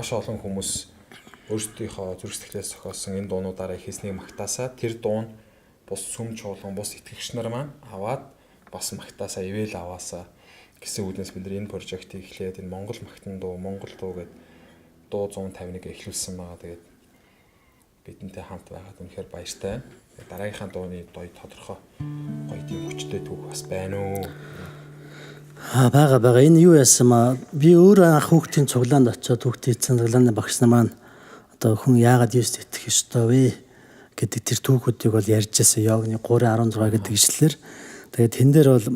маш олон хүмүүс өөрсдийнхөө зүрх сэтгэлээс зохиосон энэ дуунуудаараа хийснийг магтаасаа тэр дуун бус сүм чуулган бус итгэгч нар маань аваад бас магтаасаа ивэл аваасаа гэсэн үгнээс бид нар энэ прожектыг эхлээд энэ Монгол магтан дуу, Монгол дуу гэдэг дуу 150-ыг эхлүүлсэн байгаа. Тэгээд бидэнтэй хамт байгаад үнэхээр баяртай. Дараагийнхаа дууны дой тодорхой гоё тийм хүчтэй түүх бас байна уу? Бага энэ юу яасан маа би өөрөө анх хүүхдийн цуглаанд очиод хүүхдийн цуглааны багш нар маань одоо хүн яагаад Есүст итгэх ёстой вэ гэдэг тэр түүхүүдийг бол ярьж байсан. Йогны 3:16 гэдэг ишлэлээр. Тэгээд тэн дээр бол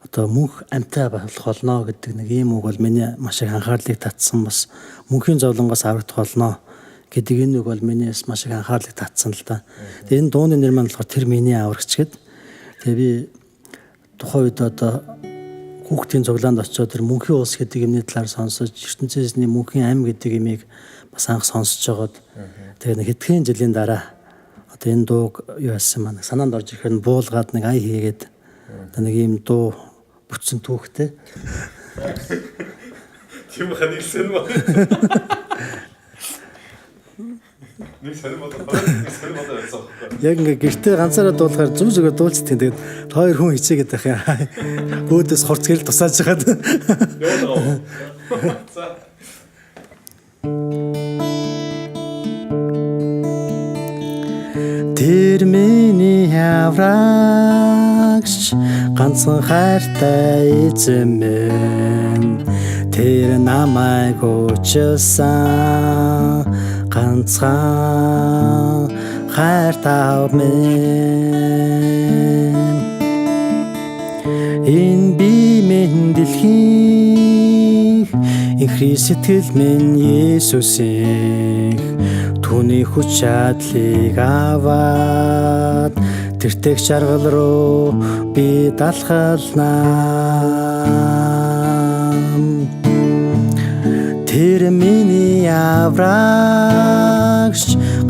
одоо мөнх амьтаа болох болно гэдэг нэг ийм үг бол миний маш их анхаарлыг татсан. Бас мөнхийн зовлонгоос аврагдах болно гэдэг энэ үг бол миний маш их анхаарлыг татсан л да. Тэгээд энэ дууны нэр маань болохоор тэр миний аврагч гэдэг. Тэгээд би тухайн үед одоо хүүхдийн цуглаанд очиод тэр мөнхийн улс гэдэг юмны талаар сонсож ертөнцийн мөнхийн ам гэдэг имийг бас анх сонсож байгаад тэгээд нэг хэдхэн жилийн дараа одоо энэ дууг юу яасан маань санаанд орж ирэхээр буулгаад нэг ая хийгээд одоо нэг ийм дуу бүтсэн түүхтэй. Тийм ханилсан ба. Нэг сонирмол байсан. Яг ингээ гэртээ ганцаараа дуулахаар зүг зүгээр дуулцдаг. Тэгээд хоёр хүн хичээгээд байх юм. Өөдөөс хорц гэрэл тусааж хагаад. За. Тэр миний аврагч ганцхан хайртай эзэн минь тэр намайг уучлсан ганцхан хайртай минь энэ би минь дэлхийх их сэтгэл минь Есүсийг түүний хүч чадлыг аваад тэртэг жаргал руу би далхалнаа. Тэр миний аврагч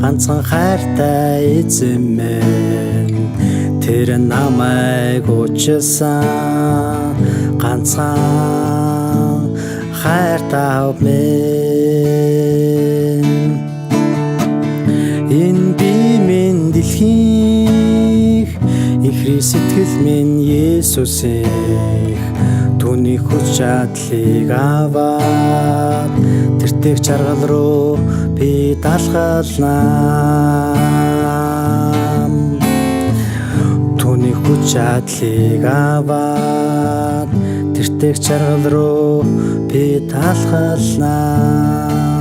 ганцхан хайртай эзэн минь тэр намайг уучлсан ганцхан хайртай минь энэ би минь дэлхийх их сэтгэл минь Есүсийг түүний хүч чадлыг аваад тэртэг жаргал руу би далхалнаа. Түүний хүч чадлыг аваад тэртэг жаргал руу би талхалнаа.